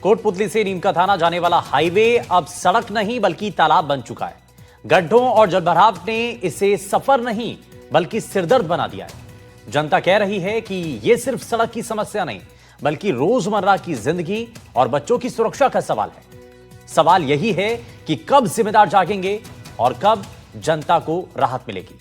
कोटपुतली से नीमका थाना जाने वाला हाईवे अब सड़क नहीं बल्कि तालाब बन चुका है। गड्ढों और जलभराव ने इसे सफर नहीं बल्कि सिरदर्द बना दिया है। जनता कह रही है कि यह सिर्फ सड़क की समस्या नहीं बल्कि रोजमर्रा की जिंदगी और बच्चों की सुरक्षा का सवाल है। सवाल यही है कि कब जिम्मेदार जागेंगे और कब जनता को राहत मिलेगी।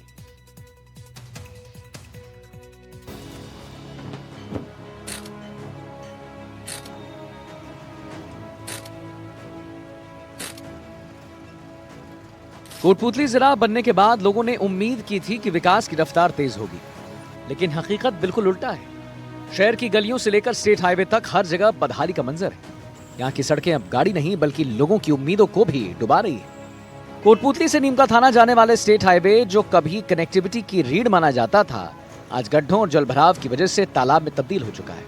कोटपुतली जिला बनने के बाद लोगों ने उम्मीद की थी कि विकास की रफ्तार तेज होगी, लेकिन हकीकत बिल्कुल उल्टा है। शहर की गलियों से लेकर स्टेट हाईवे तक हर जगह बदहाली का मंजर है। यहाँ की सड़कें अब गाड़ी नहीं बल्कि लोगों की उम्मीदों को भी डुबा रही है। कोटपुतली से नीमका थाना जाने वाले स्टेट हाईवे, जो कभी कनेक्टिविटी की रीढ़ माना जाता था, आज गड्ढों और जलभराव की वजह से तालाब में तब्दील हो चुका है।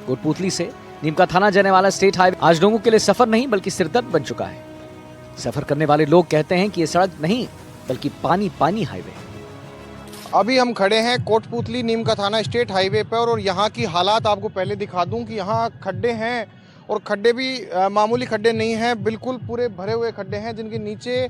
कोटपुतली से नीमका थाना जाने वाला स्टेट हाईवे आज लोगों के लिए सफर नहीं बल्कि सिरदर्द बन चुका है। सफर करने वाले लोग कहते हैं कि ये सड़क नहीं बल्कि पानी पानी हाईवे। अभी हम खड़े हैं कोटपुतली नीमका थाना स्टेट हाईवे पर और यहाँ की हालात आपको पहले दिखा दूं कि यहाँ खड्डे हैं और खड्डे भी मामूली खड्डे नहीं हैं, बिल्कुल पूरे भरे हुए खड्डे हैं जिनके नीचे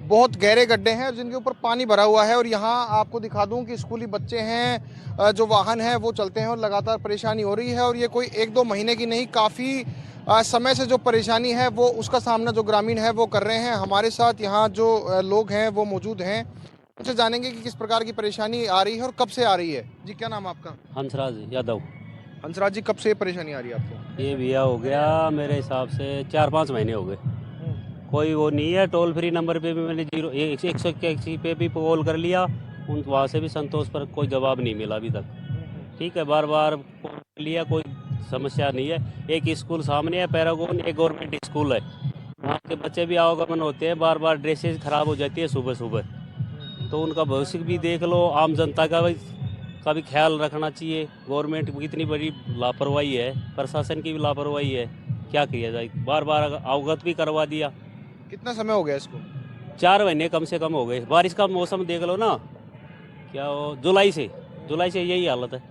बहुत गहरे गड्ढे हैं और जिनके ऊपर पानी भरा हुआ है। और यहाँ आपको दिखा दूं कि स्कूली बच्चे हैं, जो वाहन हैं वो चलते हैं और लगातार परेशानी हो रही है। और ये कोई 1-2 महीने की नहीं, काफ़ी समय से जो परेशानी है वो उसका सामना जो ग्रामीण है वो कर रहे हैं। हमारे साथ यहाँ जो लोग हैं वो मौजूद हैं, उनसे जानेंगे कि किस प्रकार की परेशानी आ रही है और कब से आ रही है। जी, क्या नाम आपका? हंसराज यादव। हंसराज जी, कब से परेशानी आ रही है आपको? ये भैया हो गया मेरे हिसाब से 4-5 महीने हो गए। कोई वो नहीं है। टोल फ्री नंबर पे भी मैंने 181 पे भी कॉल कर लिया, उन वहाँ से भी संतोष पर कोई जवाब नहीं मिला अभी तक। ठीक है, बार बार कॉल लिया, कोई समस्या नहीं है। एक स्कूल सामने है पैरागॉन, एक गवर्नमेंट स्कूल है, वहाँ के बच्चे भी आवागमन होते हैं, बार बार ड्रेसेज खराब हो जाती है सुबह सुबह। तो उनका भविष्य भी देख लो, आम जनता का भी ख्याल रखना चाहिए। गवर्नमेंट की इतनी बड़ी लापरवाही है, प्रशासन की भी लापरवाही है, क्या किया जाए। बार बार अवगत भी करवा दिया। कितना समय हो गया इसको? 4 महीने कम से कम हो गए। बारिश का मौसम देख लो ना, क्या वो जुलाई से यही हालत है।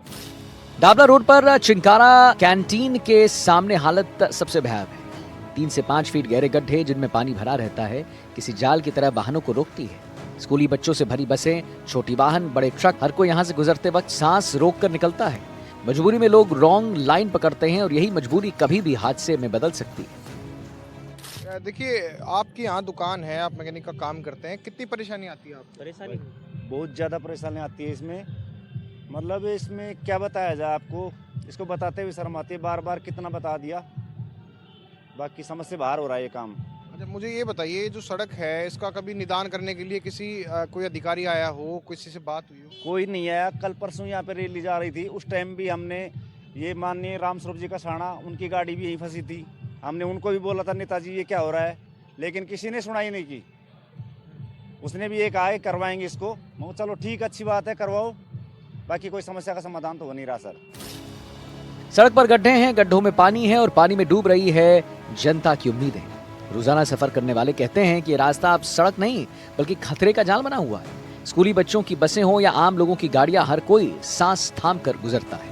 डाबला रोड पर चिंकारा कैंटीन के सामने हालत सबसे भयावह है। 3 से 5 फीट गहरे गड्ढे जिनमें पानी भरा रहता है, किसी जाल की तरह वाहनों को रोकती है। स्कूली बच्चों से भरी बसें, छोटी वाहन, बड़े ट्रक, हर कोई यहाँ से गुजरते वक्त सांस रोक कर निकलता है। मजबूरी में लोग रॉन्ग लाइन पकड़ते हैं और यही मजबूरी कभी भी हादसे में बदल सकती है। देखिए, आपकी यहाँ दुकान है, आप मैकेनिक का काम करते हैं, कितनी परेशानी आती है आपको? परेशानी बहुत ज़्यादा परेशानी आती है इसमें। मतलब इसमें क्या बताया जाए आपको, इसको बताते हुए शर्म आती है। बार बार कितना बता दिया, बाकी समझ से बाहर हो रहा है ये काम। अच्छा, मुझे ये बताइए, जो सड़क है इसका कभी निदान करने के लिए किसी कोई अधिकारी आया हो, किसी से बात हुई हो? कोई नहीं आया। कल परसों यहाँ पे रैली जा रही थी, उस टाइम भी हमने ये माननीय रामस्वरूप जी का साणा, उनकी गाड़ी भी यहीं फंसी थी। हमने उनको भी बोला था, नेताजी ये क्या हो रहा है, लेकिन किसी ने सुनाई नहीं की। उसने भी एक आए करवाएंगे इसको। मैं चलो ठीक, अच्छी बात है, करवाओ, बाकी कोई समस्या का समाधान तो हो नहीं रहा सर। सड़क पर गड्ढे हैं, गड्ढों में पानी है और पानी में डूब रही है जनता की उम्मीदें। रोजाना सफर करने वाले कहते हैं कि ये रास्ता अब सड़क नहीं बल्कि खतरे का जाल बना हुआ है। स्कूली बच्चों की बसें हो या आम लोगों की गाड़ियां, हर कोई सांस थाम कर गुजरता है।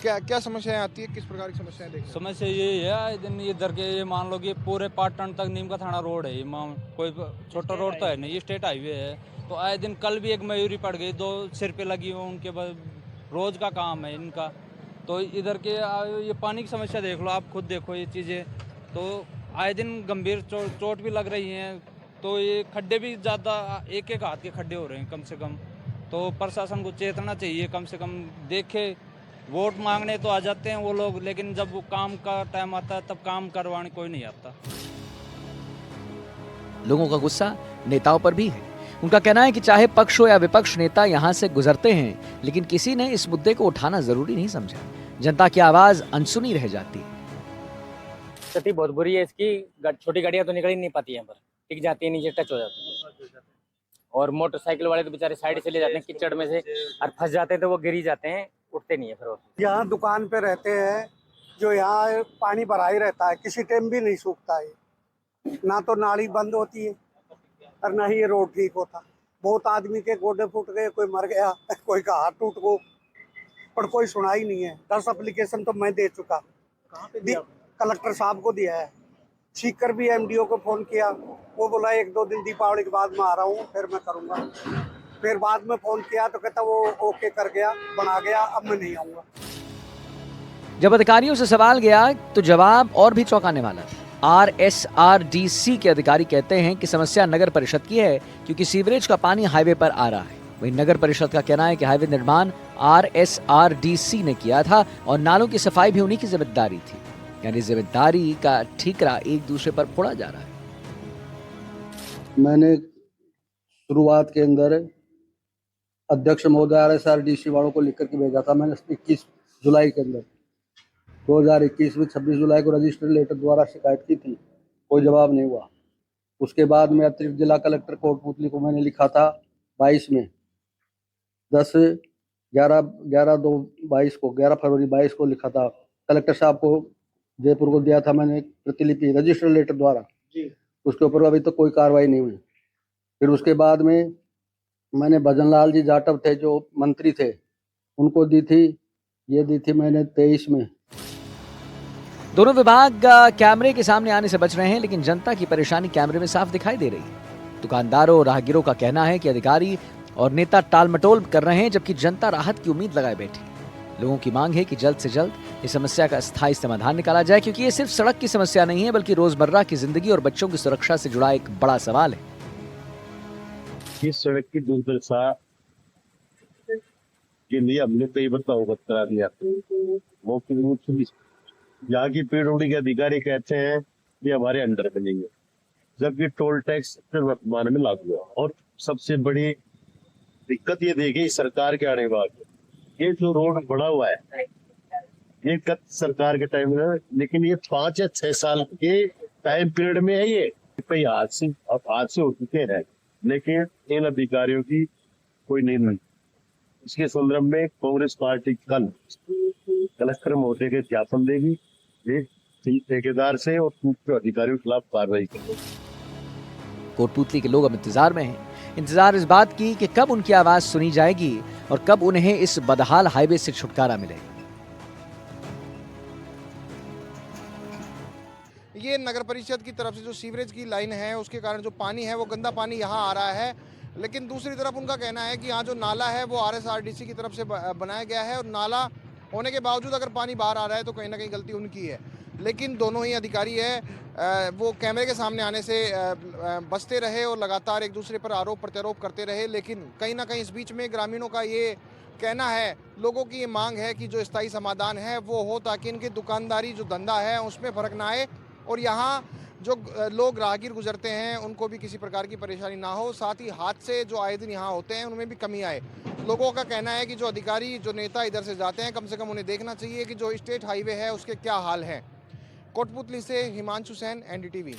क्या समस्याएं आती है, किस प्रकार की समस्याएं देखते हैं? समस्या ये है, दिन इधर के ये मान लो कि पूरे पाटन तक नीमका थाना रोड है, कोई छोटा रोड तो है नहीं, ये स्टेट हाईवे है। तो आए दिन, कल भी एक मयूरी पड़ गई, 2 सिर पे लगी हो, उनके रोज का काम है इनका। तो इधर के ये पानी की समस्या देख लो, आप खुद देखो ये चीज़ें, तो आए दिन गंभीर चोट भी लग रही हैं। तो ये खड्डे भी ज़्यादा, एक हाथ के खड्डे हो रहे हैं कम से कम। तो प्रशासन को चेतना चाहिए, कम से कम देखे। वोट मांगने तो आ जाते हैं वो लोग, लेकिन जब वो काम का टाइम आता है तब काम करवाने कोई नहीं आता। लोगों का गुस्सा नेताओं पर भी है। उनका कहना है कि चाहे पक्ष हो या विपक्ष, नेता यहाँ से गुजरते हैं, लेकिन किसी ने इस मुद्दे को उठाना जरूरी नहीं समझा। जनता की आवाज अनसुनी रह जाती है। स्थिति बहुत बुरी है इसकी। छोटी गाड़ियां तो निकल ही नहीं पाती, यहाँ पर टिक जाती है, नीचे टच हो जाती है। और मोटरसाइकिल वाले तो बेचारे साइड चले जाते हैं कीचड़ में से, और फंस जाते हैं तो वो गिर ही जाते हैं, उठते नहीं है फिर वो। यहाँ दुकान पे रहते हैं, जो यहाँ पानी भरा ही रहता है, किसी टाइम भी नहीं सूखता है। ना तो नाली बंद होती है और ना ही ये रोड ठीक होता। बहुत आदमी के गोडे फूट गए, कोई मर गया, कोई का हाथ टूट गो। पर कोई सुनाई नहीं है। 10 एप्लीकेशन तो मैं दे चुका। कलेक्टर साहब को दिया है। सीकर भी एमडीओ को फ़ोन किया, वो बोला 1-2 दिन दीपावली के बाद मैं आ रहा हूँ, फिर मैं करूँगा। फिर बाद में फ़ोन किया तो कहता वो ओके कर गया, बना गया, अब मैं नहीं आऊँगा। जब अधिकारियों से सवाल गया तो जवाब और भी चौंकाने वाला। RSRDC के अधिकारी कहते हैं कि समस्या नगर परिषद की है क्योंकि सीवरेज का पानी हाईवे पर आ रहा है। वहीं नगर परिषद का कहना है कि हाईवे निर्माण RSRDC ने किया था और नालों की सफाई भी उन्हीं की जिम्मेदारी थी। यानी जिम्मेदारी का ठीकरा एक दूसरे पर फोड़ा जा रहा है। मैंने शुरुआत के अंदर अध्यक्ष महोदय RSRDC वालों को लिख करके भेजा था। मैंने 21 जुलाई के अंदर 2021 में 26 जुलाई को रजिस्टर लेटर द्वारा शिकायत की थी, कोई जवाब नहीं हुआ। उसके बाद में अतिरिक्त जिला कलेक्टर कोटपुतली को मैंने लिखा था 22 में 11 फरवरी 22 को लिखा था। कलेक्टर साहब को जयपुर को दिया था मैंने प्रतिलिपि रजिस्टर लेटर द्वारा जी। उसके ऊपर अभी तक तो कोई कार्रवाई नहीं हुई। फिर उसके बाद में मैंने भजन लाल जी जाटव थे जो मंत्री थे, उनको दी थी, ये दी थी मैंने 23 में। दोनों विभाग कैमरे के सामने आने से बच रहे हैं, लेकिन जनता की परेशानी कैमरे में साफ दिखाई दे रही है। दुकानदारों और राहगीरों का कहना है कि अधिकारी और नेता टालमटोल कर रहे हैं, जबकि जनता राहत की उम्मीद लगाए बैठी। लोगों की मांग है कि जल्द से जल्द इस समस्या का स्थायी समाधान निकाला जाए, क्योंकि ये सिर्फ सड़क की समस्या नहीं है बल्कि रोजमर्रा की जिंदगी और बच्चों की सुरक्षा से जुड़ा एक बड़ा सवाल है। इस सड़क की दुर्दशा के लिए हमने कई बार अवगत करा दिया। मौखिक रूप से यहाँ की पीडब्ल्यूडी के अधिकारी कहते हैं कि हमारे अंडर बनेंगे, जबकि टोल टैक्स वर्तमान में लागू है। और सबसे बड़ी दिक्कत ये देखिए सरकार के आने के बाद ये जो रोड बना हुआ है ये गत सरकार के टाइम में, लेकिन ये 5 या 6 साल के टाइम पीरियड में है। ये आज से हो चुके हैं, लेकिन इन अधिकारियों की कोई नहीं। इसके संदर्भ में कांग्रेस पार्टी कल कलेक्टर महोदय के ज्ञापन देगी, ठेकेदार से और अधिकारियों के खिलाफ कार्रवाई करेगी। कोटपुतली के लोग अब इंतजार में हैं। इंतजार इस बात की कि कब उनकी आवाज सुनी जाएगी और कब उन्हें इस बदहाल हाईवे से छुटकारा मिलेगा। ये नगर परिषद की तरफ से जो सीवरेज की लाइन है उसके कारण जो पानी है वो गंदा पानी यहाँ आ रहा है, लेकिन दूसरी तरफ उनका कहना है कि यहाँ जो नाला है वो RSRDC की तरफ से बनाया गया है और नाला होने के बावजूद अगर पानी बाहर आ रहा है तो कहीं ना कहीं गलती उनकी है। लेकिन दोनों ही अधिकारी है वो कैमरे के सामने आने से बचते रहे और लगातार एक दूसरे पर आरोप प्रत्यारोप करते रहे। लेकिन कहीं ना कहीं इस बीच में ग्रामीणों का ये कहना है, लोगों की ये मांग है कि जो स्थायी समाधान है वो हो, ताकि इनकी दुकानदारी जो धंधा है उसमें फर्क ना आए और यहाँ जो लोग राहगीर गुजरते हैं उनको भी किसी प्रकार की परेशानी ना हो। साथ ही हादसे जो आए दिन यहाँ होते हैं उनमें भी कमी आए। लोगों का कहना है कि जो अधिकारी जो नेता इधर से जाते हैं कम से कम उन्हें देखना चाहिए कि जो स्टेट हाईवे है उसके क्या हाल है। कोटपुतली से हिमांशु सेन, NDTV।